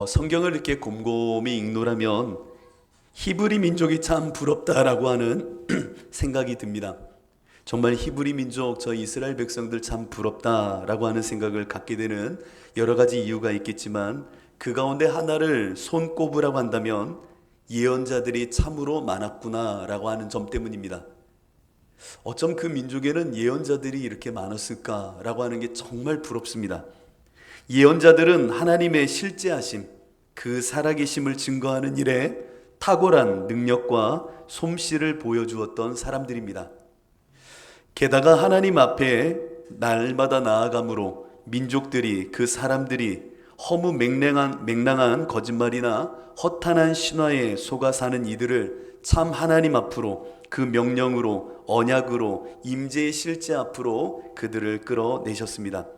성경을 이렇게 곰곰이 읽노라면 히브리 민족이 참 부럽다라고 하는 생각이 듭니다. 정말 히브리 민족, 저 이스라엘 백성들 참 부럽다라고 하는 생각을 갖게 되는 여러 가지 이유가 있겠지만, 그 가운데 하나를 손꼽으라고 한다면 예언자들이 참으로 많았구나라고 하는 점 때문입니다. 어쩜 그 민족에는 예언자들이 이렇게 많았을까라고 하는 게 정말 부럽습니다. 예언자들은 하나님의 실제하심, 그 살아계심을 증거하는 일에 탁월한 능력과 솜씨를 보여주었던 사람들입니다. 게다가 하나님 앞에 날마다 나아감으로 민족들이, 그 사람들이 허무맹랑한 거짓말이나 허탄한 신화에 속아 사는 이들을 참 하나님 앞으로, 그 명령으로, 언약으로, 임재의 실제 앞으로 그들을 끌어내셨습니다.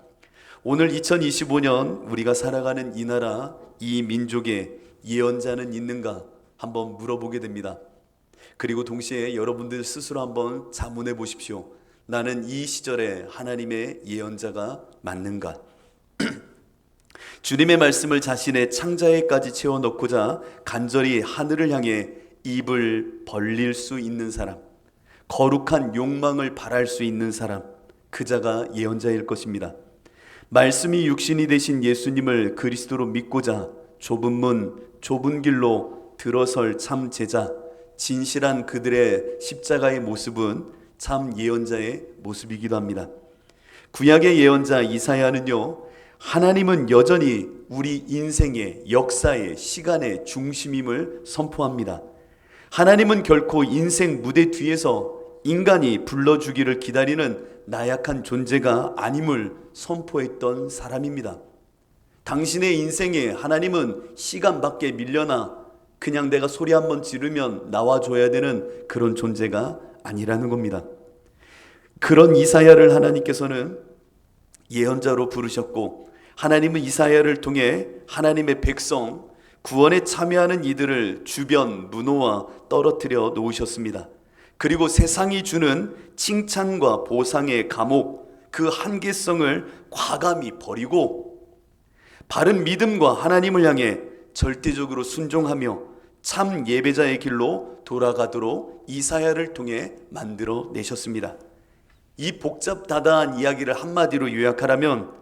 오늘 2025년 우리가 살아가는 이 나라, 이 민족에 예언자는 있는가 한번 물어보게 됩니다. 그리고 동시에 여러분들 스스로 한번 자문해 보십시오. 나는 이 시절에 하나님의 예언자가 맞는가? 주님의 말씀을 자신의 창자에까지 채워넣고자 간절히 하늘을 향해 입을 벌릴 수 있는 사람, 거룩한 욕망을 바랄 수 있는 사람, 그 자가 예언자일 것입니다. 말씀이 육신이 되신 예수님을 그리스도로 믿고자 좁은 문, 좁은 길로 들어설 참 제자, 진실한 그들의 십자가의 모습은 참 예언자의 모습이기도 합니다. 구약의 예언자 이사야는요, 하나님은 여전히 우리 인생의, 역사의, 시간의 중심임을 선포합니다. 하나님은 결코 인생 무대 뒤에서 인간이 불러주기를 기다리는 나약한 존재가 아님을 선포했던 사람입니다. 당신의 인생에 하나님은 시간 밖에 밀려나 그냥 내가 소리 한번 지르면 나와줘야 되는 그런 존재가 아니라는 겁니다. 그런 이사야를 하나님께서는 예언자로 부르셨고, 하나님은 이사야를 통해 하나님의 백성, 구원에 참여하는 이들을 주변 문호와 떨어뜨려 놓으셨습니다. 그리고 세상이 주는 칭찬과 보상의 감옥, 그 한계성을 과감히 버리고 바른 믿음과 하나님을 향해 절대적으로 순종하며 참 예배자의 길로 돌아가도록 이사야를 통해 만들어 내셨습니다. 이 복잡다단한 이야기를 한마디로 요약하라면,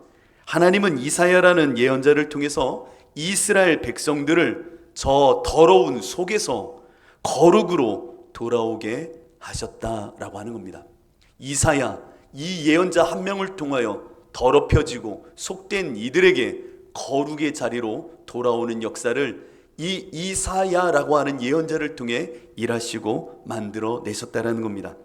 하나님은 이사야라는 예언자를 통해서 이스라엘 백성들을 저 더러운 속에서 거룩으로 돌아오게 하셨다라고 하는 겁니다. 이사야, 이 예언자 한 명을 통하여 더럽혀지고 속된 이들에게 거룩의 자리로 돌아오는 역사를 이 이사야라고 하는 예언자를 통해 일하시고 만들어 내셨다라는 겁니다.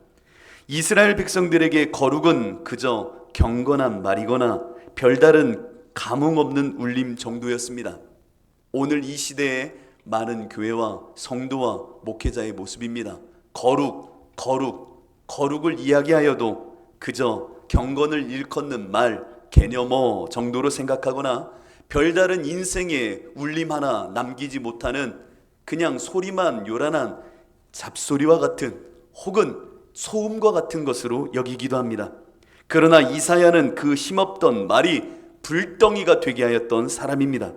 이스라엘 백성들에게 거룩은 그저 경건한 말이거나 별다른 감흥 없는 울림 정도였습니다. 오늘 이 시대의 많은 교회와 성도와 목회자의 모습입니다. 거룩을 이야기하여도 그저 경건을 일컫는 말, 개념어 정도로 생각하거나 별다른 인생의 울림 하나 남기지 못하는 그냥 소리만 요란한 잡소리와 같은, 혹은 소음과 같은 것으로 여기기도 합니다. 그러나 이사야는 그 힘없던 말이 불덩이가 되게 하였던 사람입니다.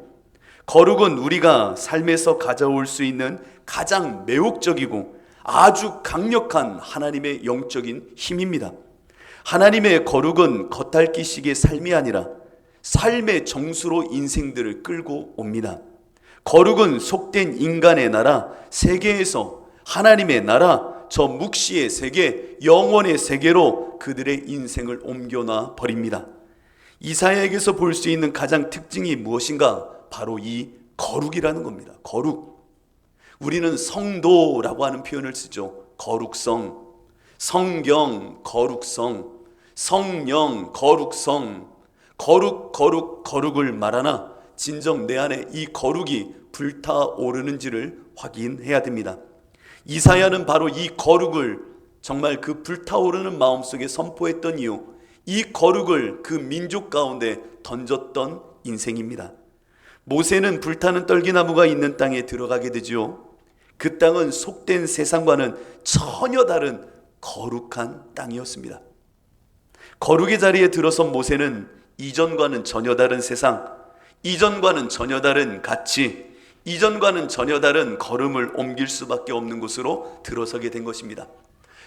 거룩은 우리가 삶에서 가져올 수 있는 가장 매혹적이고 아주 강력한 하나님의 영적인 힘입니다. 하나님의 거룩은 겉핥기식의 삶이 아니라 삶의 정수로 인생들을 끌고 옵니다. 거룩은 속된 인간의 나라, 세계에서 하나님의 나라, 저 묵시의 세계, 영원의 세계로 그들의 인생을 옮겨놔 버립니다. 이사야에게서 볼 수 있는 가장 특징이 무엇인가? 바로 이 거룩이라는 겁니다. 거룩. 우리는 성도라고 하는 표현을 쓰죠. 거룩성, 성경 거룩성, 성령 거룩성, 거룩을 말하나 진정 내 안에 이 거룩이 불타오르는지를 확인해야 됩니다. 이사야는 바로 이 거룩을 정말 그 불타오르는 마음속에 선포했던 이유, 이 거룩을 그 민족 가운데 던졌던 인생입니다. 모세는 불타는 떨기나무가 있는 땅에 들어가게 되죠. 그 땅은 속된 세상과는 전혀 다른 거룩한 땅이었습니다. 거룩의 자리에 들어선 모세는 이전과는 전혀 다른 세상, 이전과는 전혀 다른 가치, 이전과는 전혀 다른 걸음을 옮길 수밖에 없는 곳으로 들어서게 된 것입니다.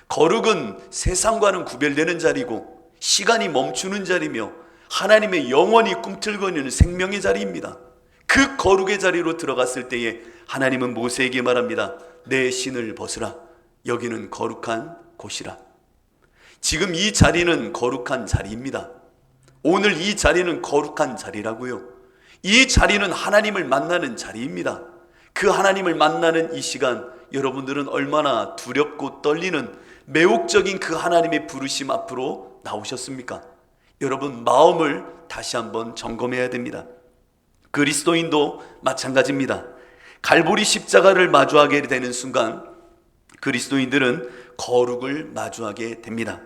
거룩은 세상과는 구별되는 자리고 시간이 멈추는 자리며 하나님의 영원히 꿈틀거리는 생명의 자리입니다. 그 거룩의 자리로 들어갔을 때에 하나님은 모세에게 말합니다. 내 신을 벗으라. 여기는 거룩한 곳이라. 지금 이 자리는 거룩한 자리입니다. 오늘 이 자리는 거룩한 자리라고요. 이 자리는 하나님을 만나는 자리입니다. 그 하나님을 만나는 이 시간, 여러분들은 얼마나 두렵고 떨리는 매혹적인 그 하나님의 부르심 앞으로 나오셨습니까? 여러분, 마음을 다시 한번 점검해야 됩니다. 그리스도인도 마찬가지입니다. 갈보리 십자가를 마주하게 되는 순간 그리스도인들은 거룩을 마주하게 됩니다.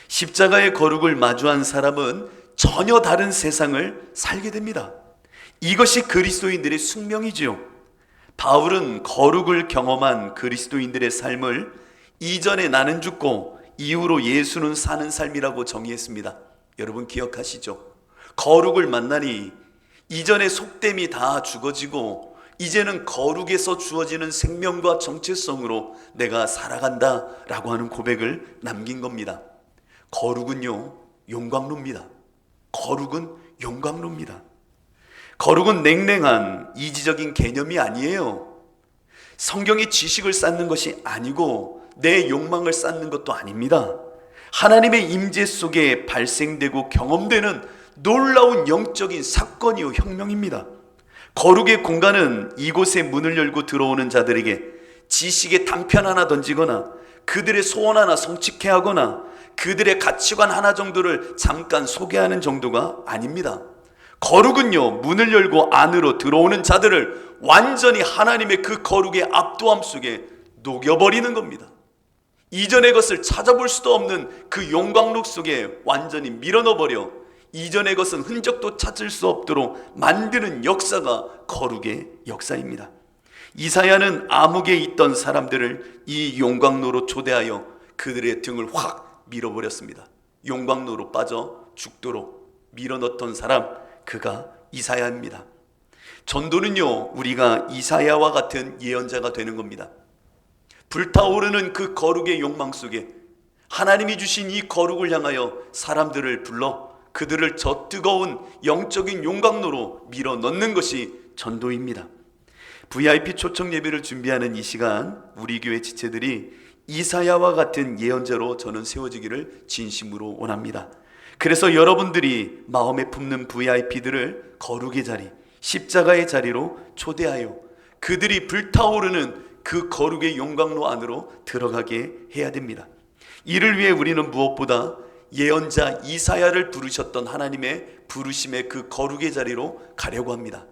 십자가의 거룩을 마주한 사람은 전혀 다른 세상을 살게 됩니다. 이것이 그리스도인들의 숙명이지요. 바울은 거룩을 경험한 그리스도인들의 삶을 이전에 나는 죽고 이후로 예수는 사는 삶이라고 정의했습니다. 여러분 기억하시죠? 거룩을 만나니 이전의 속됨이 다 죽어지고 이제는 거룩에서 주어지는 생명과 정체성으로 내가 살아간다 라고 하는 고백을 남긴 겁니다. 거룩은요, 용광로입니다. 거룩은 용광로입니다. 거룩은 냉랭한 이지적인 개념이 아니에요. 성경의 지식을 쌓는 것이 아니고 내 욕망을 쌓는 것도 아닙니다. 하나님의 임재 속에 발생되고 경험되는 놀라운 영적인 사건이요 혁명입니다. 거룩의 공간은 이곳에 문을 열고 들어오는 자들에게 지식의 단편 하나 던지거나 그들의 소원 하나 성취케 하거나 그들의 가치관 하나 정도를 잠깐 소개하는 정도가 아닙니다. 거룩은요, 문을 열고 안으로 들어오는 자들을 완전히 하나님의 그 거룩의 압도함 속에 녹여버리는 겁니다. 이전의 것을 찾아볼 수도 없는 그 용광로 속에 완전히 밀어넣어버려 이전의 것은 흔적도 찾을 수 없도록 만드는 역사가 거룩의 역사입니다. 이사야는 암흑에 있던 사람들을 이 용광로로 초대하여 그들의 등을 확 밀어버렸습니다. 용광로로 빠져 죽도록 밀어넣던 사람, 그가 이사야입니다. 전도는요, 우리가 이사야와 같은 예언자가 되는 겁니다. 불타오르는 그 거룩의 욕망 속에 하나님이 주신 이 거룩을 향하여 사람들을 불러 그들을 저 뜨거운 영적인 용광로로 밀어넣는 것이 전도입니다. VIP 초청 예배를 준비하는 이 시간, 우리 교회 지체들이 이사야와 같은 예언자로 저는 세워지기를 진심으로 원합니다. 그래서 여러분들이 마음에 품는 VIP들을 거룩의 자리, 십자가의 자리로 초대하여 그들이 불타오르는 그 거룩의 용광로 안으로 들어가게 해야 됩니다. 이를 위해 우리는 무엇보다 예언자 이사야를 부르셨던 하나님의 부르심의 그 거룩의 자리로 가려고 합니다.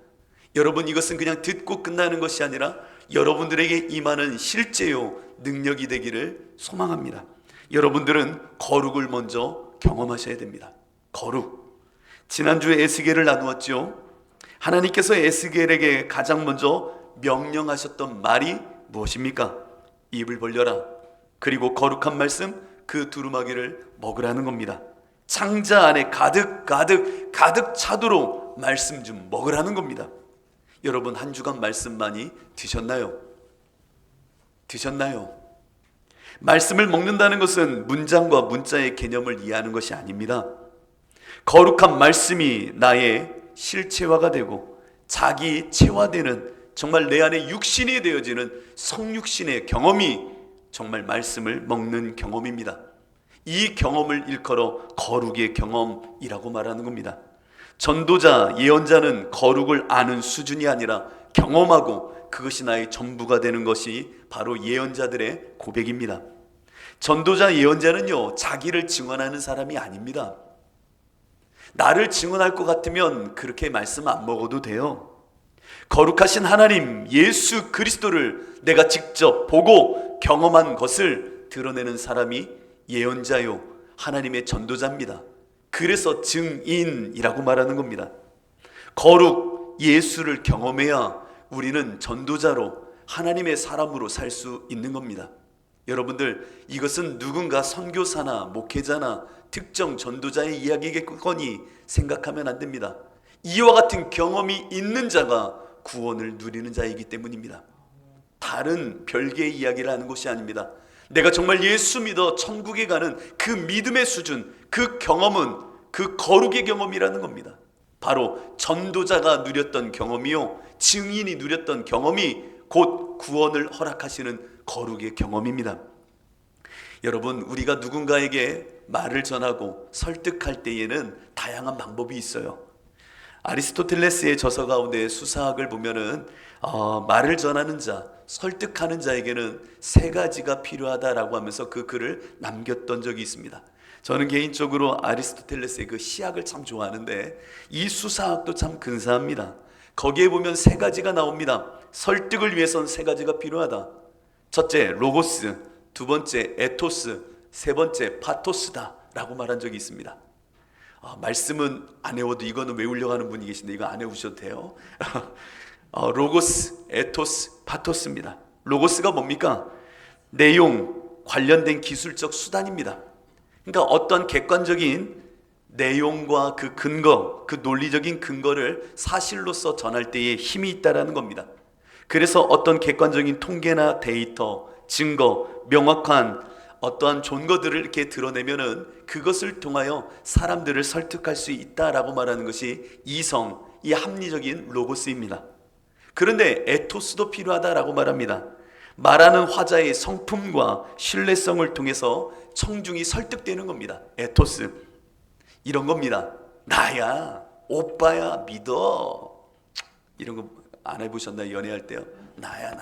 여러분, 이것은 그냥 듣고 끝나는 것이 아니라 여러분들에게 임하는 실제요 능력이 되기를 소망합니다. 여러분들은 거룩을 먼저 경험하셔야 됩니다. 거룩. 지난주에 에스겔을 나누었죠. 하나님께서 에스겔에게 가장 먼저 명령하셨던 말이 무엇입니까? 입을 벌려라. 그리고 거룩한 말씀 그 두루마기를 먹으라는 겁니다. 창자 안에 가득 차도록 말씀 좀 먹으라는 겁니다. 여러분, 한 주간 말씀 많이 드셨나요? 말씀을 먹는다는 것은 문장과 문자의 개념을 이해하는 것이 아닙니다. 거룩한 말씀이 나의 실체화가 되고 자기 체화되는, 정말 내 안에 육신이 되어지는 성육신의 경험이 정말 말씀을 먹는 경험입니다. 이 경험을 일컬어 거룩의 경험이라고 말하는 겁니다. 전도자, 예언자는 거룩을 아는 수준이 아니라 경험하고 그것이 나의 전부가 되는 것이 바로 예언자들의 고백입니다. 전도자, 예언자는요, 자기를 증언하는 사람이 아닙니다. 나를 증언할 것 같으면 그렇게 말씀 안 먹어도 돼요. 거룩하신 하나님 예수 그리스도를 내가 직접 보고 경험한 것을 드러내는 사람이 예언자요, 하나님의 전도자입니다. 그래서 증인이라고 말하는 겁니다. 거룩 예수를 경험해야 우리는 전도자로 하나님의 사람으로 살 수 있는 겁니다. 여러분들, 이것은 누군가 선교사나 목회자나 특정 전도자의 이야기겠거니 생각하면 안 됩니다. 이와 같은 경험이 있는 자가 구원을 누리는 자이기 때문입니다. 다른 별개의 이야기를 하는 것이 아닙니다. 내가 정말 예수 믿어 천국에 가는 그 믿음의 수준, 그 경험은 그 거룩의 경험이라는 겁니다. 바로 전도자가 누렸던 경험이요, 증인이 누렸던 경험이 곧 구원을 허락하시는 거룩의 경험입니다. 여러분, 우리가 누군가에게 말을 전하고 설득할 때에는 다양한 방법이 있어요. 아리스토텔레스의 저서 가운데 수사학을 보면은 말을 전하는 자, 설득하는 자에게는 세 가지가 필요하다라고 하면서 그 글을 남겼던 적이 있습니다. 저는 개인적으로 아리스토텔레스의 그 시학을 참 좋아하는데 이 수사학도 참 근사합니다. 거기에 보면 세 가지가 나옵니다. 설득을 위해서는 세 가지가 필요하다. 첫째, 로고스. 두 번째, 에토스. 세 번째, 파토스다 라고 말한 적이 있습니다. 말씀은 안 외워도 이거는 외우려고 하는 분이 계신데 이거 안 외우셔도 돼요. 로고스, 에토스, 파토스입니다. 로고스가 뭡니까? 내용, 관련된 기술적 수단입니다. 그러니까 어떤 객관적인 내용과 그 근거, 그 논리적인 근거를 사실로서 전할 때에 힘이 있다라는 겁니다. 그래서 어떤 객관적인 통계나 데이터, 증거, 명확한 어떠한 존거들을 이렇게 드러내면은 그것을 통하여 사람들을 설득할 수 있다라고 말하는 것이 이성, 이 합리적인 로고스입니다. 그런데 에토스도 필요하다라고 말합니다. 말하는 화자의 성품과 신뢰성을 통해서 청중이 설득되는 겁니다. 에토스, 이런 겁니다. 나야, 오빠야, 믿어. 이런 거 안 해보셨나요? 연애할 때요. 나야,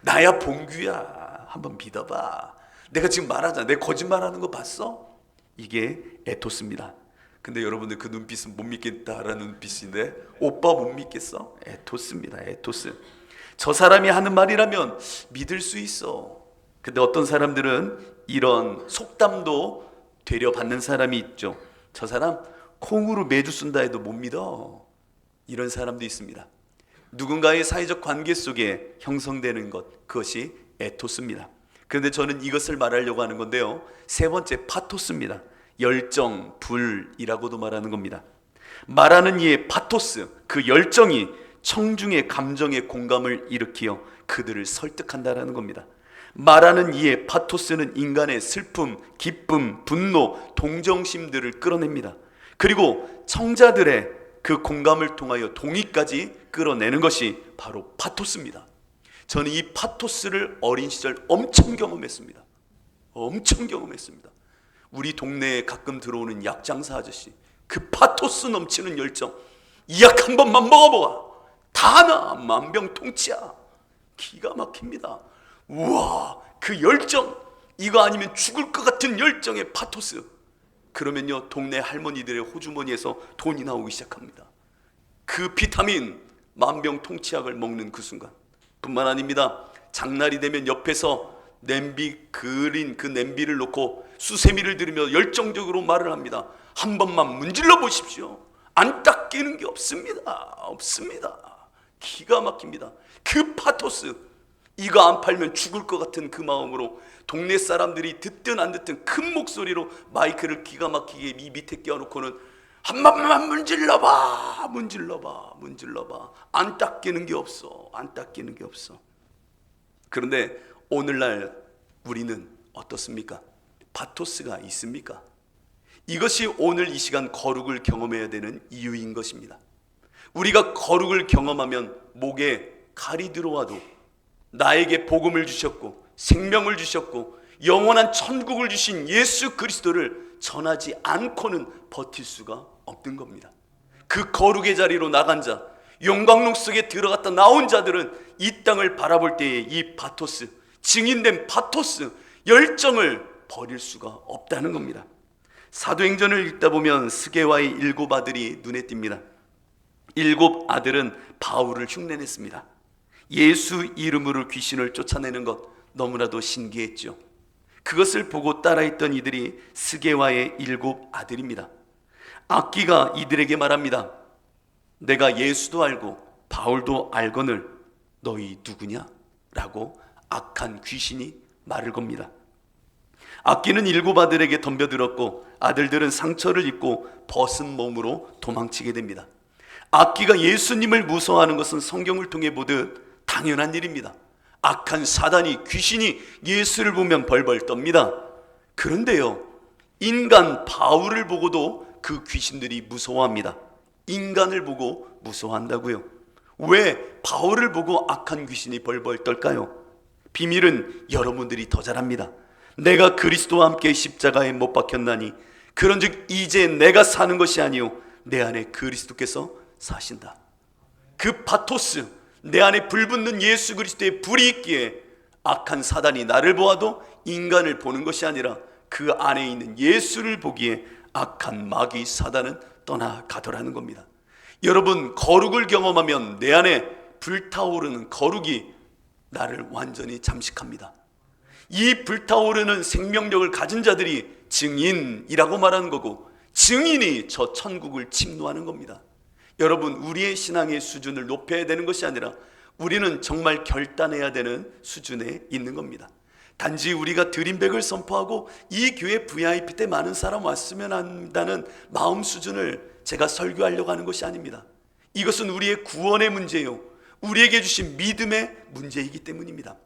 나야 봉규야, 한번 믿어봐. 내가 지금 말하잖아. 내가 거짓말하는 거 봤어? 이게 에토스입니다. 근데 여러분들 그 눈빛은 못 믿겠다라는 눈빛인데, 오빠 못 믿겠어? 에토스입니다. 에토스. 저 사람이 하는 말이라면 믿을 수 있어. 근데 어떤 사람들은 이런 속담도 되려 받는 사람이 있죠. 저 사람 콩으로 매주 쓴다 해도 못 믿어. 이런 사람도 있습니다. 누군가의 사회적 관계 속에 형성되는 것, 그것이 에토스입니다. 그런데 저는 이것을 말하려고 하는 건데요, 세 번째, 파토스입니다. 열정, 불이라고도 말하는 겁니다. 말하는 이의 파토스, 그 열정이 청중의 감정에 공감을 일으키어 그들을 설득한다라는 겁니다. 말하는 이의 파토스는 인간의 슬픔, 기쁨, 분노, 동정심들을 끌어냅니다. 그리고 청자들의 그 공감을 통하여 동의까지 끌어내는 것이 바로 파토스입니다. 저는 이 파토스를 어린 시절 엄청 경험했습니다. 우리 동네에 가끔 들어오는 약장사 아저씨, 그 파토스 넘치는 열정, 이 약 한 번만 먹어보아 다 나, 만병통치야. 기가 막힙니다. 우와, 그 열정, 이거 아니면 죽을 것 같은 열정의 파토스. 그러면요, 동네 할머니들의 호주머니에서 돈이 나오기 시작합니다. 그 비타민, 만병통치약을 먹는 그 순간 뿐만 아닙니다. 장날이 되면 옆에서 냄비 그린 그 냄비를 놓고 수세미를 들으며 열정적으로 말을 합니다. 한 번만 문질러 보십시오. 안 닦이는 게 없습니다. 기가 막힙니다. 그 파토스, 이거 안 팔면 죽을 것 같은 그 마음으로 동네 사람들이 듣든 안 듣든 큰 목소리로 마이크를 기가 막히게 이 밑에 껴놓고는 한 번만 문질러봐. 안 닦이는 게 없어. 그런데 오늘날 우리는 어떻습니까? 파토스가 있습니까? 이것이 오늘 이 시간 거룩을 경험해야 되는 이유인 것입니다. 우리가 거룩을 경험하면 목에 칼이 들어와도 나에게 복음을 주셨고 생명을 주셨고 영원한 천국을 주신 예수 그리스도를 전하지 않고는 버틸 수가 없는 겁니다. 그 거룩의 자리로 나간 자, 영광록 속에 들어갔다 나온 자들은 이 땅을 바라볼 때에 이 파토스, 증인된 파토스, 열정을 버릴 수가 없다는 겁니다. 사도행전을 읽다 보면 스게와의 7 아들이 눈에 띕니다. 7 아들은 바울을 흉내냈습니다. 예수 이름으로 귀신을 쫓아내는 것 너무나도 신기했죠. 그것을 보고 따라했던 이들이 스게와의 7 아들입니다. 악기가 이들에게 말합니다. 내가 예수도 알고 바울도 알거늘 너희 누구냐? 라고 악한 귀신이 말을 겁니다. 악기는 7 아들에게 덤벼들었고 아들들은 상처를 입고 벗은 몸으로 도망치게 됩니다. 악기가 예수님을 무서워하는 것은 성경을 통해 보듯 당연한 일입니다. 악한 사단이, 귀신이 예수를 보면 벌벌 떱니다. 그런데요, 인간 바울을 보고도 그 귀신들이 무서워합니다. 인간을 보고 무서워한다고요. 왜 바울을 보고 악한 귀신이 벌벌 떨까요? 비밀은 여러분들이 더 잘 압니다. 내가 그리스도와 함께 십자가에 못 박혔나니 그런즉 이제 내가 사는 것이 아니요 내 안에 그리스도께서 사신다. 그 파토스, 내 안에 불붙는 예수 그리스도의 불이 있기에 악한 사단이 나를 보아도 인간을 보는 것이 아니라 그 안에 있는 예수를 보기에 악한 마귀 사단은 떠나가더라는 겁니다. 여러분, 거룩을 경험하면 내 안에 불타오르는 거룩이 나를 완전히 잠식합니다. 이 불타오르는 생명력을 가진 자들이 증인이라고 말하는 거고, 증인이 저 천국을 침노하는 겁니다. 여러분, 우리의 신앙의 수준을 높여야 되는 것이 아니라 우리는 정말 결단해야 되는 수준에 있는 겁니다. 단지 우리가 드림백을 선포하고 이 교회 VIP 때 많은 사람 왔으면 한다는 마음 수준을 제가 설교하려고 하는 것이 아닙니다. 이것은 우리의 구원의 문제요, 우리에게 주신 믿음의 문제이기 때문입니다.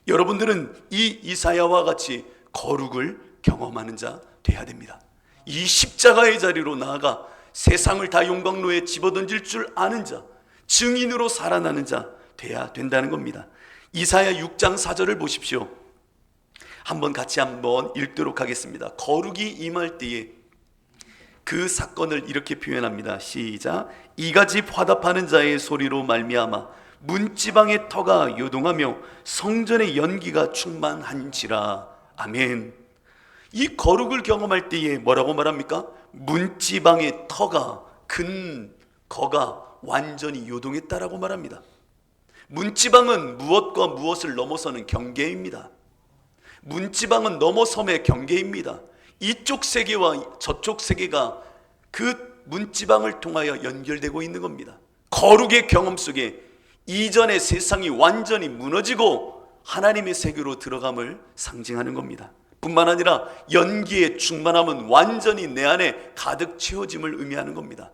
여러분들은 이 이사야와 같이 거룩을 경험하는 자 돼야 됩니다. 이 십자가의 자리로 나아가 세상을 다 용광로에 집어던질 줄 아는 자, 증인으로 살아나는 자 돼야 된다는 겁니다. 이사야 6장 4절을 보십시오. 한번 같이 한번 읽도록 하겠습니다. 거룩이 임할 때에 그 사건을 이렇게 표현합니다. 시작. 이가집 화답하는 자의 소리로 말미암아 문지방의 터가 요동하며 성전의 연기가 충만한지라. 아멘. 이 거룩을 경험할 때에 뭐라고 말합니까? 문지방의 터가, 근거가 완전히 요동했다라고 말합니다. 문지방은 무엇과 무엇을 넘어서는 경계입니다. 문지방은 넘어섬의 경계입니다. 이쪽 세계와 저쪽 세계가 그 문지방을 통하여 연결되고 있는 겁니다. 거룩의 경험 속에 이전의 세상이 완전히 무너지고 하나님의 세계로 들어감을 상징하는 겁니다. 뿐만 아니라 연기의 충만함은 완전히 내 안에 가득 채워짐을 의미하는 겁니다.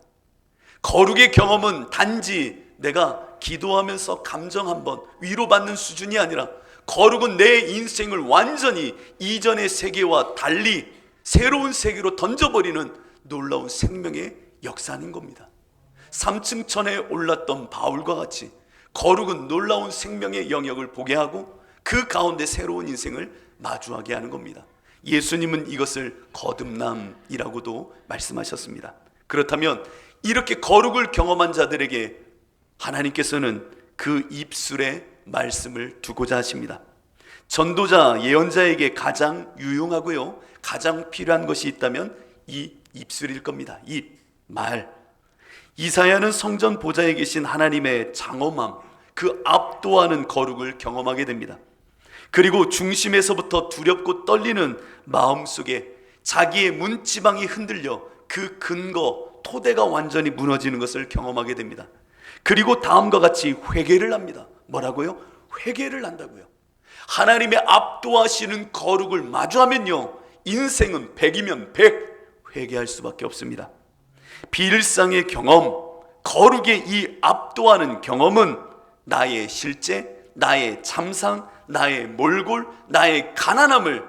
거룩의 경험은 단지 내가 기도하면서 감정 한번 위로받는 수준이 아니라 거룩은 내 인생을 완전히 이전의 세계와 달리 새로운 세계로 던져버리는 놀라운 생명의 역사인 겁니다. 3층 천에 올랐던 바울과 같이 거룩은 놀라운 생명의 영역을 보게 하고 그 가운데 새로운 인생을 마주하게 하는 겁니다. 예수님은 이것을 거듭남이라고도 말씀하셨습니다. 그렇다면 이렇게 거룩을 경험한 자들에게 하나님께서는 그 입술에 말씀을 두고자 하십니다. 전도자, 예언자에게 가장 유용하고요, 가장 필요한 것이 있다면 이 입술일 겁니다. 입, 말. 이사야는 성전 보좌에 계신 하나님의 장엄함, 그 압도하는 거룩을 경험하게 됩니다. 그리고 중심에서부터 두렵고 떨리는 마음속에 자기의 문지방이 흔들려 그 근거, 토대가 완전히 무너지는 것을 경험하게 됩니다. 그리고 다음과 같이 회개를 합니다. 뭐라고요? 회개를 한다고요. 하나님의 압도하시는 거룩을 마주하면요, 인생은 100이면 100 회개할 수밖에 없습니다. 비일상의 경험, 거룩의 이 압도하는 경험은 나의 실제, 나의 참상, 나의 몰골, 나의 가난함을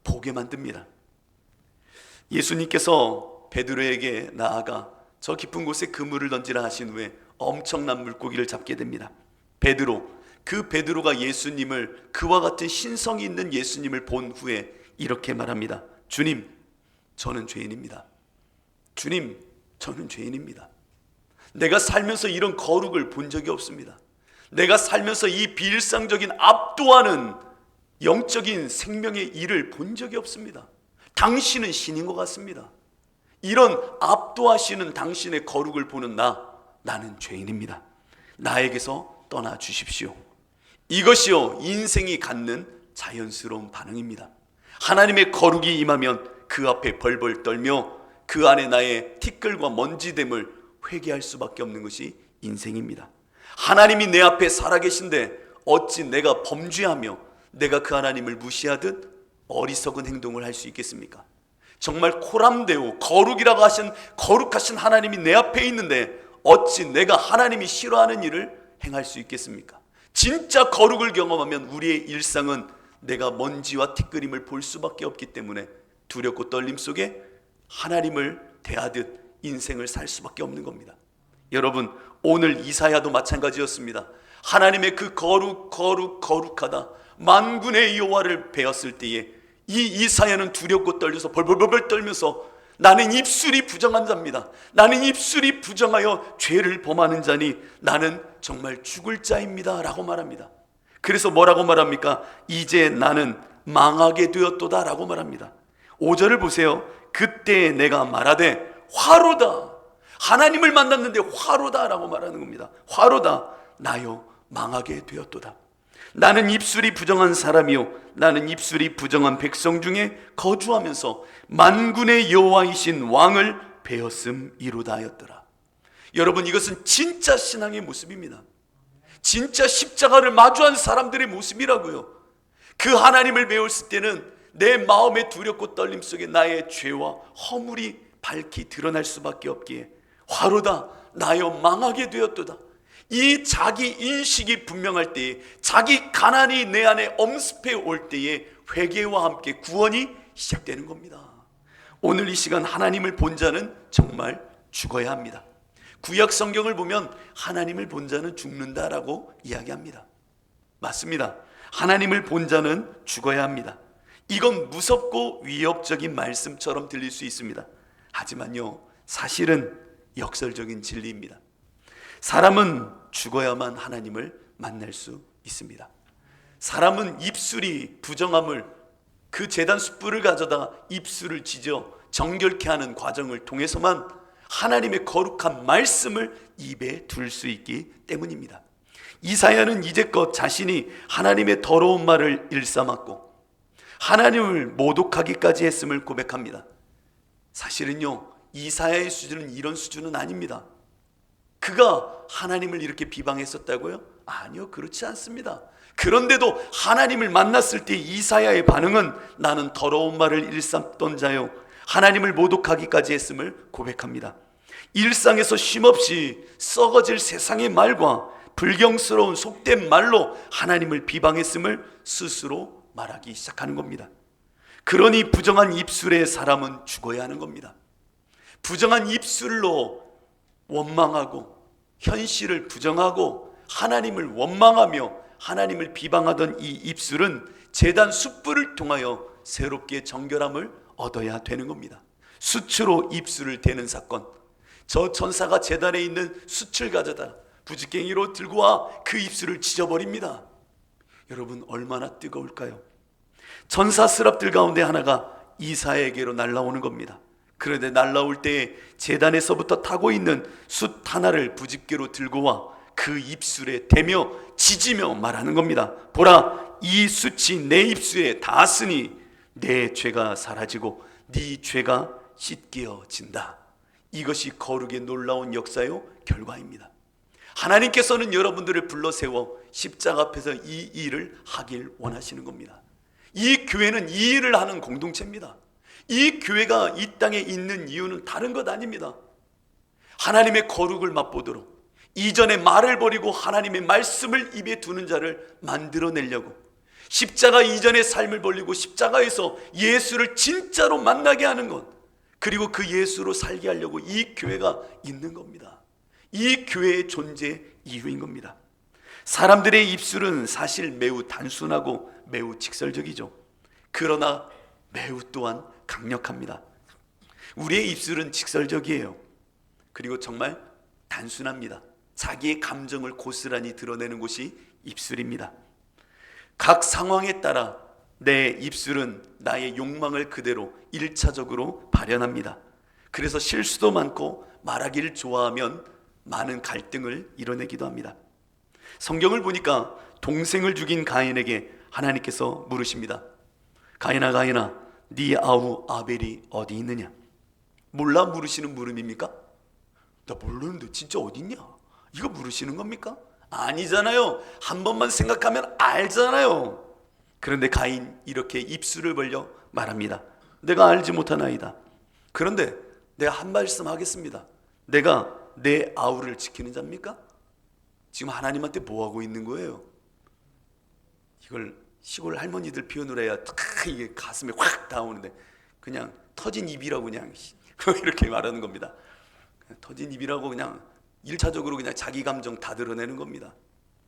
보게 만듭니다. 예수님께서 베드로에게 나아가 저 깊은 곳에 그물을 던지라 하신 후에 엄청난 물고기를 잡게 됩니다. 베드로, 그 베드로가 예수님을, 그와 같은 신성이 있는 예수님을 본 후에 이렇게 말합니다. 주님, 저는 죄인입니다. 주님, 저는 죄인입니다. 내가 살면서 이런 거룩을 본 적이 없습니다. 내가 살면서 이 비일상적인 압도하는 영적인 생명의 일을 본 적이 없습니다. 당신은 신인 것 같습니다. 이런 압도하시는 당신의 거룩을 보는 나는 죄인입니다. 나에게서 떠나 주십시오. 이것이요, 인생이 갖는 자연스러운 반응입니다. 하나님의 거룩이 임하면 그 앞에 벌벌 떨며 그 안에 나의 티끌과 먼지됨을 회개할 수밖에 없는 것이 인생입니다. 하나님이 내 앞에 살아계신데 어찌 내가 범죄하며 내가 그 하나님을 무시하듯 어리석은 행동을 할 수 있겠습니까? 정말 코람데오 거룩이라고 하신 거룩하신 하나님이 내 앞에 있는데 어찌 내가 하나님이 싫어하는 일을 행할 수 있겠습니까? 진짜 거룩을 경험하면 우리의 일상은 내가 먼지와 티끌임을 볼 수밖에 없기 때문에 두렵고 떨림 속에 하나님을 대하듯 인생을 살 수밖에 없는 겁니다. 여러분, 오늘 이사야도 마찬가지였습니다. 하나님의 그 거룩하다 만군의 여호와를 배웠을 때에 이 이사야는 두렵고 떨려서 벌벌벌 떨면서 나는 입술이 부정한 자입니다. 나는 입술이 부정하여 죄를 범하는 자니 나는 정말 죽을 자입니다 라고 말합니다. 그래서 뭐라고 말합니까? 이제 나는 망하게 되었도다 라고 말합니다. 5절을 보세요. 그때 내가 말하되 화로다. 하나님을 만났는데 화로다 라고 말하는 겁니다. 화로다. 나요 망하게 되었도다. 나는 입술이 부정한 사람이요 나는 입술이 부정한 백성 중에 거주하면서 만군의 여호와이신 왕을 배었음이로다 하였더라. 여러분, 이것은 진짜 신앙의 모습입니다. 진짜 십자가를 마주한 사람들의 모습이라고요. 그 하나님을 배웠을 때는 내 마음의 두렵고 떨림 속에 나의 죄와 허물이 밝히 드러날 수밖에 없기에 화로다 나여 망하게 되었도다. 이 자기 인식이 분명할 때에, 자기 가난이 내 안에 엄습해 올 때에 회개와 함께 구원이 시작되는 겁니다. 오늘 이 시간 하나님을 본 자는 정말 죽어야 합니다. 구약 성경을 보면 하나님을 본 자는 죽는다라고 이야기합니다. 맞습니다. 하나님을 본 자는 죽어야 합니다. 이건 무섭고 위협적인 말씀처럼 들릴 수 있습니다. 하지만요, 사실은 역설적인 진리입니다. 사람은 죽어야만 하나님을 만날 수 있습니다. 사람은 입술이 부정함을, 그 제단 숯불을 가져다 입술을 지져 정결케 하는 과정을 통해서만 하나님의 거룩한 말씀을 입에 둘 수 있기 때문입니다. 이사야는 이제껏 자신이 하나님의 더러운 말을 일삼았고 하나님을 모독하기까지 했음을 고백합니다. 사실은요, 이사야의 수준은 이런 수준은 아닙니다. 그가 하나님을 이렇게 비방했었다고요? 아니요, 그렇지 않습니다. 그런데도 하나님을 만났을 때 이사야의 반응은 나는 더러운 말을 일삼던 자요 하나님을 모독하기까지 했음을 고백합니다. 일상에서 쉼없이 썩어질 세상의 말과 불경스러운 속된 말로 하나님을 비방했음을 스스로 말하기 시작하는 겁니다. 그러니 부정한 입술의 사람은 죽어야 하는 겁니다. 부정한 입술로 원망하고 현실을 부정하고 하나님을 원망하며 하나님을 비방하던 이 입술은 제단 숯불을 통하여 새롭게 정결함을 얻어야 되는 겁니다. 수치로 입술을 대는 사건, 저 천사가 제단에 있는 숯을 가져다 부지깽이로 들고 와 그 입술을 찢어버립니다. 여러분, 얼마나 뜨거울까요? 천사 스랍들 가운데 하나가 이사야에게로 날아오는 겁니다. 그런데 날아올 때에 제단에서부터 타고 있는 숯 하나를 부집개로 들고 와 그 입술에 대며 짖으며 말하는 겁니다. 보라, 이 숯이 내 입술에 닿았으니 내 죄가 사라지고 네 죄가 씻겨진다. 이것이 거룩의 놀라운 역사요 결과입니다. 하나님께서는 여러분들을 불러 세워 십자가 앞에서 이 일을 하길 원하시는 겁니다. 이 교회는 이 일을 하는 공동체입니다. 이 교회가 이 땅에 있는 이유는 다른 것 아닙니다. 하나님의 거룩을 맛보도록 이전에 말을 버리고 하나님의 말씀을 입에 두는 자를 만들어내려고, 십자가 이전의 삶을 버리고 십자가에서 예수를 진짜로 만나게 하는 것, 그리고 그 예수로 살게 하려고 이 교회가 있는 겁니다. 이 교회의 존재 이유인 겁니다. 사람들의 입술은 사실 매우 단순하고 매우 직설적이죠. 그러나 매우 또한 강력합니다. 우리의 입술은 직설적이에요. 그리고 정말 단순합니다. 자기의 감정을 고스란히 드러내는 곳이 입술입니다. 각 상황에 따라 내 입술은 나의 욕망을 그대로 1차적으로 발현합니다. 그래서 실수도 많고 말하기를 좋아하면 많은 갈등을 이뤄내기도 합니다. 성경을 보니까 동생을 죽인 가인에게 하나님께서 물으십니다. 가인아, 가인아, 네 아우 아벨이 어디 있느냐? 몰라 물으시는 물음입니까? 나 모르는데 진짜 어디 있냐? 이거 물으시는 겁니까? 아니잖아요. 한 번만 생각하면 알잖아요. 그런데 가인 이렇게 입술을 벌려 말합니다. 내가 알지 못하나이다. 그런데 내가 한 말씀 하겠습니다. 내가 내 아우를 지키는 자입니까? 지금 하나님한테 뭐하고 있는 거예요? 이걸 시골 할머니들 표현을 해야 탁 이게 가슴에 확 닿아오는데 그냥 터진 입이라고 그냥 이렇게 말하는 겁니다. 터진 입이라고 그냥 1차적으로 그냥 자기 감정 다 드러내는 겁니다.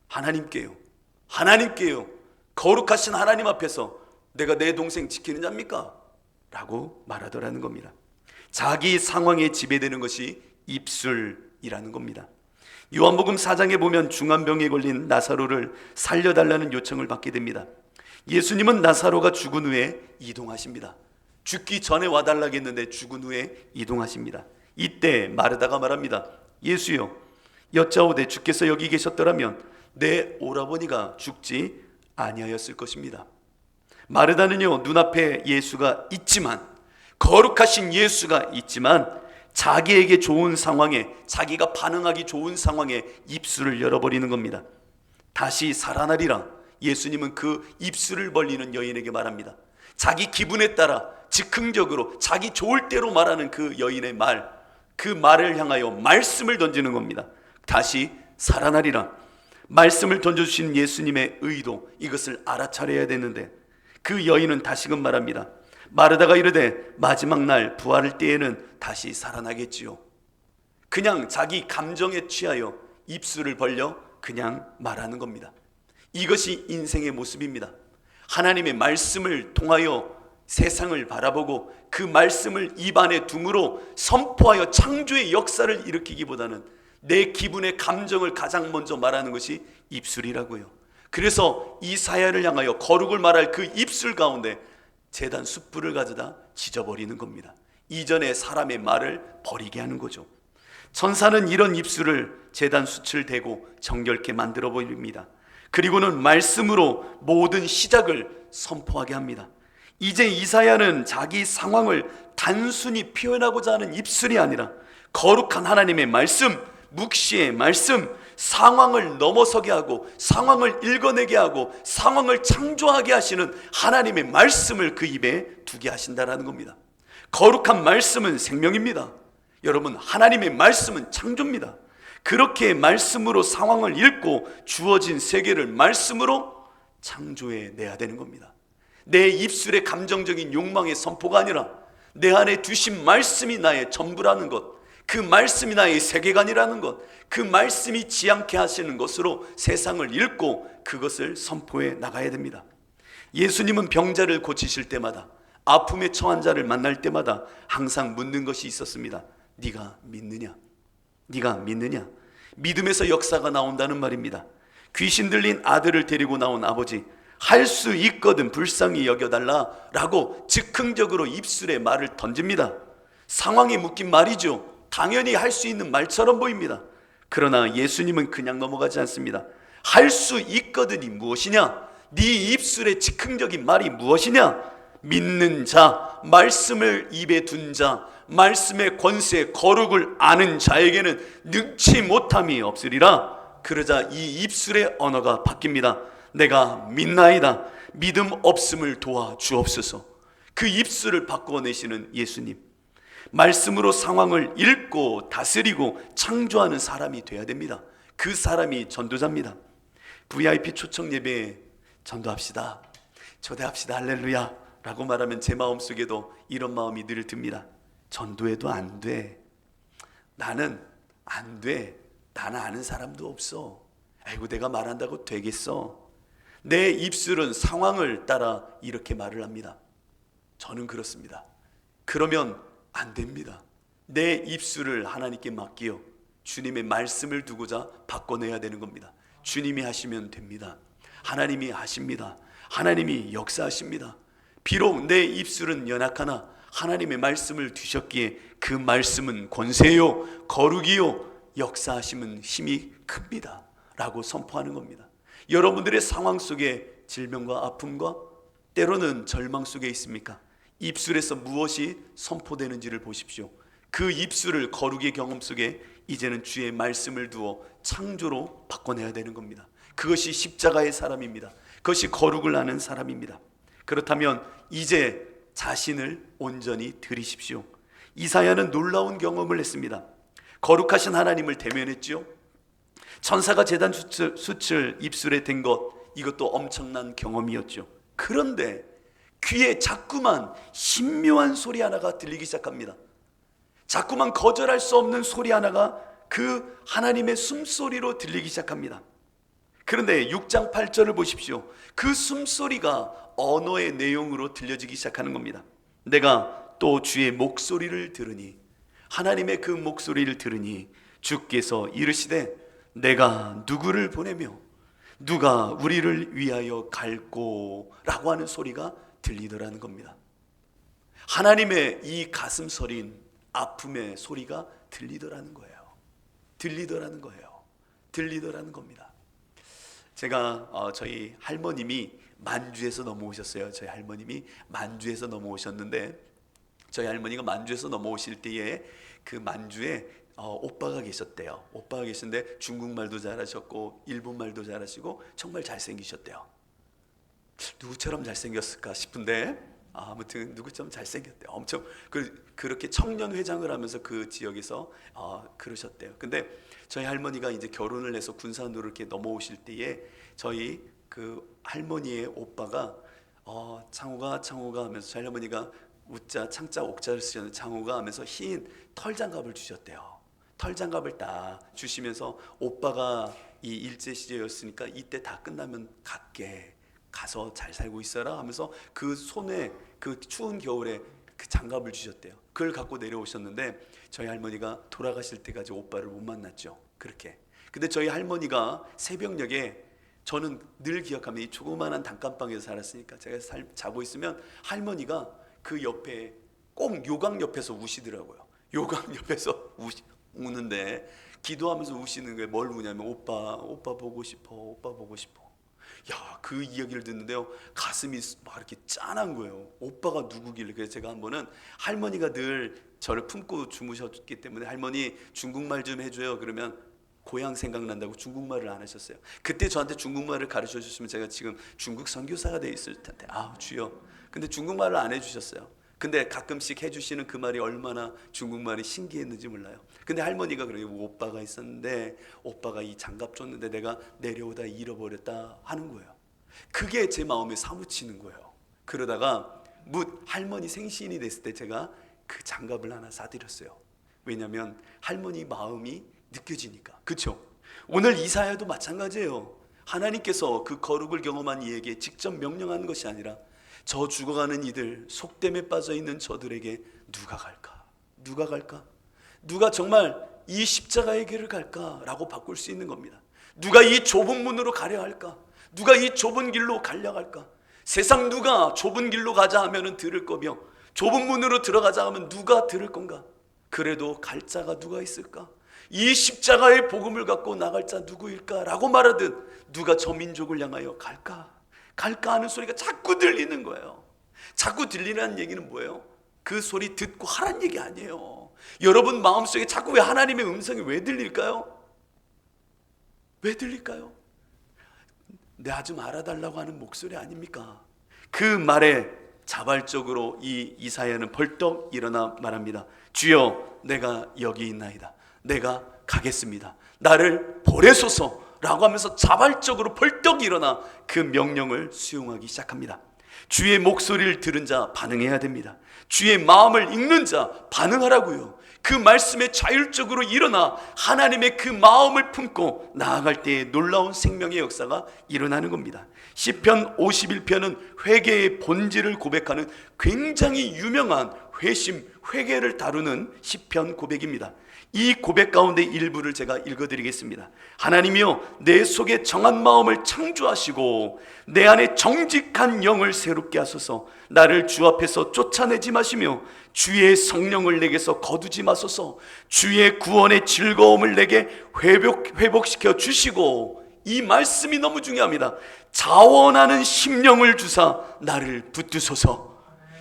하나님께요. 거룩하신 하나님 앞에서 내가 내 동생 지키는 자입니까? 라고 말하더라는 겁니다. 자기 상황에 지배되는 것이 입술이라는 겁니다. 요한복음 4장에 보면 중환병에 걸린 나사로를 살려달라는 요청을 받게 됩니다. 예수님은 나사로가 죽은 후에 이동하십니다. 죽기 전에 와달라겠는데 죽은 후에 이동하십니다. 이때 마르다가 말합니다. 예수여, 여짜오되 주께서 여기 계셨더라면 내 오라버니가 죽지 아니하였을 것입니다. 마르다는요, 눈앞에 예수가 있지만, 거룩하신 예수가 있지만 자기에게 좋은 상황에, 자기가 반응하기 좋은 상황에 입술을 열어버리는 겁니다. 다시 살아나리라. 예수님은 그 입술을 벌리는 여인에게 말합니다. 자기 기분에 따라 즉흥적으로 자기 좋을 대로 말하는 그 여인의 말, 그 말을 향하여 말씀을 던지는 겁니다. 다시 살아나리라. 말씀을 던져주신 예수님의 의도, 이것을 알아차려야 되는데 그 여인은 다시금 말합니다. 마르다가 이르되 마지막 날 부활할 때에는 다시 살아나겠지요. 그냥 자기 감정에 취하여 입술을 벌려 그냥 말하는 겁니다. 이것이 인생의 모습입니다. 하나님의 말씀을 통하여 세상을 바라보고 그 말씀을 입안에 둠으로 선포하여 창조의 역사를 일으키기보다는 내 기분의 감정을 가장 먼저 말하는 것이 입술이라고요. 그래서 이사야를 향하여 거룩을 말할 그 입술 가운데 제단 숯불을 가져다 지져버리는 겁니다. 이전에 사람의 말을 버리게 하는 거죠. 천사는 이런 입술을 제단 숯을 대고 정결케 만들어 버립니다. 그리고는 말씀으로 모든 시작을 선포하게 합니다. 이제 이사야는 자기 상황을 단순히 표현하고자 하는 입술이 아니라 거룩한 하나님의 말씀, 묵시의 말씀, 상황을 넘어서게 하고 상황을 읽어내게 하고 상황을 창조하게 하시는 하나님의 말씀을 그 입에 두게 하신다라는 겁니다. 거룩한 말씀은 생명입니다. 여러분, 하나님의 말씀은 창조입니다. 그렇게 말씀으로 상황을 읽고 주어진 세계를 말씀으로 창조해 내야 되는 겁니다. 내 입술의 감정적인 욕망의 선포가 아니라 내 안에 두신 말씀이 나의 전부라는 것, 그 말씀이 나의 세계관이라는 것, 그 말씀이 지향케 하시는 것으로 세상을 읽고 그것을 선포해 나가야 됩니다. 예수님은 병자를 고치실 때마다, 아픔에 처한 자를 만날 때마다 항상 묻는 것이 있었습니다. 네가 믿느냐? 네가 믿느냐? 믿음에서 역사가 나온다는 말입니다. 귀신 들린 아들을 데리고 나온 아버지, 할 수 있거든 불쌍히 여겨달라 라고 즉흥적으로 입술에 말을 던집니다. 상황에 묶인 말이죠. 당연히 할 수 있는 말처럼 보입니다. 그러나 예수님은 그냥 넘어가지 않습니다. 할 수 있거든이 무엇이냐? 네 입술의 즉흥적인 말이 무엇이냐? 믿는 자, 말씀을 입에 둔 자, 말씀의 권세, 거룩을 아는 자에게는 능치 못함이 없으리라. 그러자 이 입술의 언어가 바뀝니다. 내가 믿나이다. 믿음 없음을 도와 주옵소서. 그 입술을 바꿔내시는 예수님, 말씀으로 상황을 읽고 다스리고 창조하는 사람이 돼야 됩니다. 그 사람이 전도자입니다. VIP 초청 예배에 전도합시다, 초대합시다, 할렐루야 라고 말하면 제 마음속에도 이런 마음이 늘 듭니다. 전도해도 안 돼. 나는 안 돼. 나는 아는 사람도 없어. 아이고, 내가 말한다고 되겠어. 내 입술은 상황을 따라 이렇게 말을 합니다. 저는 그렇습니다. 그러면 안 됩니다. 내 입술을 하나님께 맡기어 주님의 말씀을 두고자 바꿔내야 되는 겁니다. 주님이 하시면 됩니다. 하나님이 하십니다. 하나님이 역사하십니다. 비록 내 입술은 연약하나 하나님의 말씀을 두셨기에 그 말씀은 권세요, 거룩이요, 역사하심은 힘이 큽니다 라고 선포하는 겁니다. 여러분들의 상황 속에 질병과 아픔과 때로는 절망 속에 있습니까? 입술에서 무엇이 선포되는지를 보십시오. 그 입술을 거룩의 경험 속에 이제는 주의 말씀을 두어 창조로 바꿔내야 되는 겁니다. 그것이 십자가의 사람입니다. 그것이 거룩을 아는 사람입니다. 그렇다면 이제 자신을 온전히 드리십시오. 이사야는 놀라운 경험을 했습니다. 거룩하신 하나님을 대면했지요. 천사가 제단 수칠 입술에 댄 것, 이것도 엄청난 경험이었죠. 그런데 귀에 자꾸만 신묘한 소리 하나가 들리기 시작합니다. 자꾸만 거절할 수 없는 소리 하나가 그 하나님의 숨소리로 들리기 시작합니다. 그런데 6장 8절을 보십시오. 그 숨소리가 언어의 내용으로 들려지기 시작하는 겁니다. 내가 또 주의 목소리를 들으니, 하나님의 그 목소리를 들으니 주께서 이르시되 내가 누구를 보내며 누가 우리를 위하여 갈꼬 라고 하는 소리가 들리더라는 겁니다. 하나님의 이 가슴 서린 아픔의 소리가 들리더라는 거예요. 들리더라는 거예요. 들리더라는 겁니다. 제가 저희 할머님이 만주에서 넘어오셨어요. 저희 할머님이 만주에서 넘어오셨는데, 저희 할머니가 만주에서 넘어오실 때에 그 만주에 오빠가 계셨대요. 오빠가 계신데 중국말도 잘하셨고 일본말도 잘하시고 정말 잘생기셨대요. 누구처럼 잘생겼을까 싶은데 아무튼 누구처럼 잘생겼대요. 엄청 그렇게 청년 회장을 하면서 그 지역에서 그러셨대요. 근데 저희 할머니가 이제 결혼을 해서 군산으로 이렇게 넘어오실 때에 저희 그 할머니의 오빠가 창호가 하면서 저희 할머니가 우자 창자 옥자를 쓰셨는데 창호가 하면서 흰 털장갑을 주셨대요. 털장갑을 딱 주시면서 오빠가 이 일제 시대였으니까 이때 다 끝나면 갈게, 가서 잘 살고 있어라 하면서 그 손에 그 추운 겨울에 그 장갑을 주셨대요. 그걸 갖고 내려오셨는데 저희 할머니가 돌아가실 때까지 오빠를 못 만났죠. 그렇게. 근데 저희 할머니가 새벽녘에, 저는 늘 기억합니다. 이 조그마한 단칸방에서 살았으니까 제가 자고 있으면 할머니가 그 옆에 꼭 요강 옆에서 우시더라고요. 요강 옆에서 우는데 기도하면서 우시는 게 뭘 우냐면 오빠 보고 싶어, 오빠 보고 싶어. 야, 그 이야기를 듣는데요, 가슴이 막 이렇게 짠한 거예요. 오빠가 누구길래. 그래서 제가 한 번은 할머니가 늘 저를 품고 주무셨기 때문에 할머니 중국말 좀 해줘요. 그러면 고향 생각난다고 중국말을 안 하셨어요. 그때 저한테 중국말을 가르쳐 주셨으면 제가 지금 중국 선교사가 돼 있을 텐데, 주여. 근데 중국말을 안 해주셨어요. 근데 가끔씩 해주시는 그 말이 얼마나 중국말이 신기했는지 몰라요. 근데 할머니가 그래요. 오빠가 있었는데 오빠가 이 장갑 줬는데 내가 내려오다 잃어버렸다 하는 거예요. 그게 제 마음에 사무치는 거예요. 그러다가 할머니 생신이 됐을 때 제가 그 장갑을 하나 사드렸어요. 왜냐하면 할머니 마음이 느껴지니까. 그렇죠? 오늘 이사야도 마찬가지예요. 하나님께서 그 거룩을 경험한 이에게 직접 명령하는 것이 아니라 저 죽어가는 이들, 속됨에 빠져있는 저들에게 누가 갈까? 누가 갈까? 누가 정말 이 십자가의 길을 갈까? 라고 바꿀 수 있는 겁니다. 누가 이 좁은 문으로 가려 할까? 누가 이 좁은 길로 가려 할까? 세상 누가 좁은 길로 가자 하면 들을 거며 좁은 문으로 들어가자 하면 누가 들을 건가? 그래도 갈 자가 누가 있을까? 이 십자가의 복음을 갖고 나갈 자 누구일까? 라고 말하듯 누가 저 민족을 향하여 갈까 하는 소리가 자꾸 들리는 거예요. 자꾸 들리는 얘기는 뭐예요? 그 소리 듣고 하란 얘기 아니에요. 여러분 마음속에 자꾸 왜 하나님의 음성이 왜 들릴까요? 왜 들릴까요? 나 좀 알아달라고 하는 목소리 아닙니까? 그 말에 자발적으로 이 이사야는 벌떡 일어나 말합니다. 주여, 내가 여기 있나이다. 내가 가겠습니다. 나를 보내소서 라고 하면서 자발적으로 벌떡 일어나 그 명령을 수용하기 시작합니다. 주의 목소리를 들은 자 반응해야 됩니다. 주의 마음을 읽는 자 반응하라고요. 그 말씀에 자율적으로 일어나 하나님의 그 마음을 품고 나아갈 때에 놀라운 생명의 역사가 일어나는 겁니다. 시편 51편은 회개의 본질을 고백하는 굉장히 유명한 회개를 다루는 시편 고백입니다. 이 고백 가운데 일부를 제가 읽어드리겠습니다. 하나님이여, 내 속에 정한 마음을 창조하시고 내 안에 정직한 영을 새롭게 하소서. 나를 주 앞에서 쫓아내지 마시며 주의 성령을 내게서 거두지 마소서. 주의 구원의 즐거움을 내게 회복시켜 주시고, 이 말씀이 너무 중요합니다. 자원하는 심령을 주사 나를 붙드소서.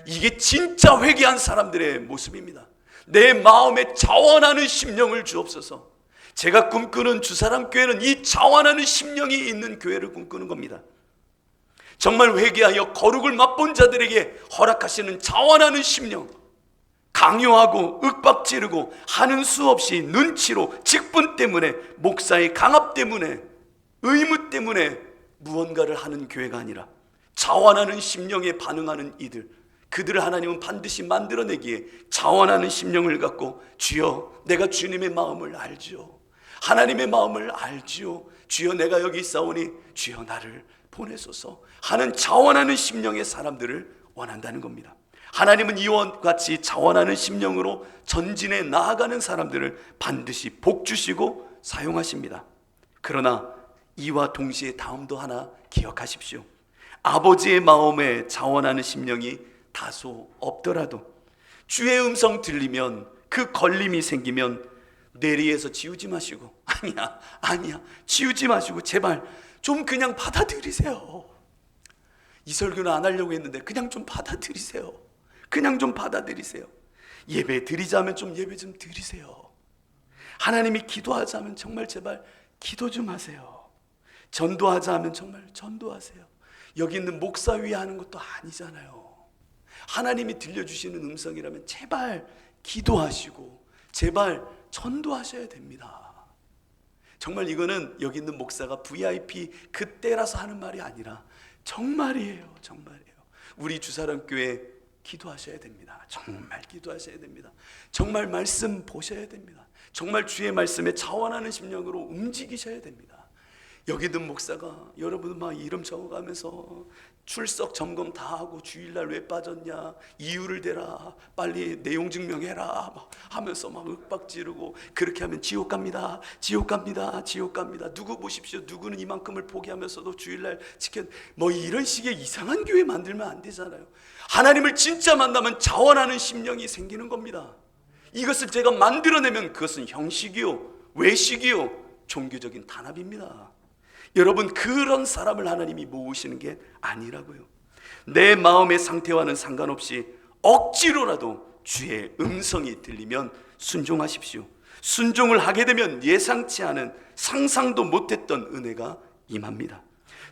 이게 진짜 회개한 사람들의 모습입니다. 내 마음에 자원하는 심령을 주옵소서. 제가 꿈꾸는 주사람 교회는 이 자원하는 심령이 있는 교회를 꿈꾸는 겁니다. 정말 회개하여 거룩을 맛본 자들에게 허락하시는 자원하는 심령, 강요하고 윽박지르고 하는 수 없이 눈치로, 직분 때문에, 목사의 강압 때문에, 의무 때문에 무언가를 하는 교회가 아니라 자원하는 심령에 반응하는 이들, 그들을 하나님은 반드시 만들어내기에 자원하는 심령을 갖고, 주여 내가 주님의 마음을 알지요, 하나님의 마음을 알지요, 주여 내가 여기 있사오니 주여 나를 보내소서 하는 자원하는 심령의 사람들을 원한다는 겁니다. 하나님은 이와 같이 자원하는 심령으로 전진해 나아가는 사람들을 반드시 복 주시고 사용하십니다. 그러나 이와 동시에 다음도 하나 기억하십시오. 아버지의 마음에 자원하는 심령이 다소 없더라도, 주의 음성 들리면, 그 걸림이 생기면 내리에서 지우지 마시고, 아니야 지우지 마시고 제발 좀 그냥 받아들이세요. 이 설교는 안 하려고 했는데 그냥 좀 받아들이세요. 그냥 좀 받아들이세요. 예배 드리자면 좀 예배 좀 드리세요. 하나님이 기도하자면 정말 제발 기도 좀 하세요. 전도하자 하면 정말 전도하세요. 여기 있는 목사 위에 하는 것도 아니잖아요. 하나님이 들려주시는 음성이라면 제발 기도하시고 제발 전도하셔야 됩니다. 정말 이거는 여기 있는 목사가 VIP 그때라서 하는 말이 아니라 정말이에요. 정말이에요. 우리 주사람 교회 기도하셔야 됩니다. 정말 기도하셔야 됩니다. 정말 말씀 보셔야 됩니다. 정말 주의 말씀에 자원하는 심령으로 움직이셔야 됩니다. 여기 있는 목사가 여러분 막 이름 적어가면서 출석 점검 다 하고 주일날 왜 빠졌냐, 이유를 대라, 빨리 내용 증명해라 막 하면서 막 윽박지르고, 그렇게 하면 지옥 갑니다, 지옥 갑니다, 지옥 갑니다. 누구 보십시오, 누구는 이만큼을 포기하면서도 주일날 지켜, 뭐 이런 식의 이상한 교회 만들면 안 되잖아요. 하나님을 진짜 만나면 자원하는 심령이 생기는 겁니다. 이것을 제가 만들어내면 그것은 형식이요, 외식이요, 종교적인 단합입니다. 여러분, 그런 사람을 하나님이 모으시는 게 아니라고요. 내 마음의 상태와는 상관없이 억지로라도 주의 음성이 들리면 순종하십시오. 순종을 하게 되면 예상치 않은, 상상도 못했던 은혜가 임합니다.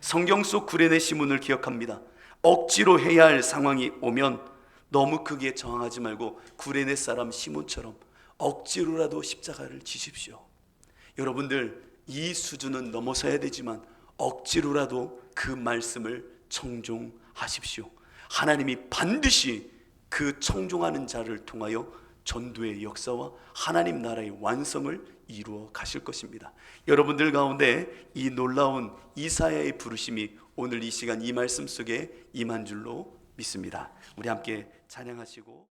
성경 속 구레네 시문을 기억합니다. 억지로 해야 할 상황이 오면 너무 크게 저항하지 말고 구레네 사람 시몬처럼 억지로라도 십자가를 지십시오. 여러분들, 이 수준은 넘어서야 되지만 억지로라도 그 말씀을 청종하십시오. 하나님이 반드시 그 청종하는 자를 통하여 전도의 역사와 하나님 나라의 완성을 이루어 가실 것입니다. 여러분들 가운데 이 놀라운 이사야의 부르심이 오늘 이 시간 이 말씀 속에 임한 줄로 믿습니다. 우리 함께 찬양하시고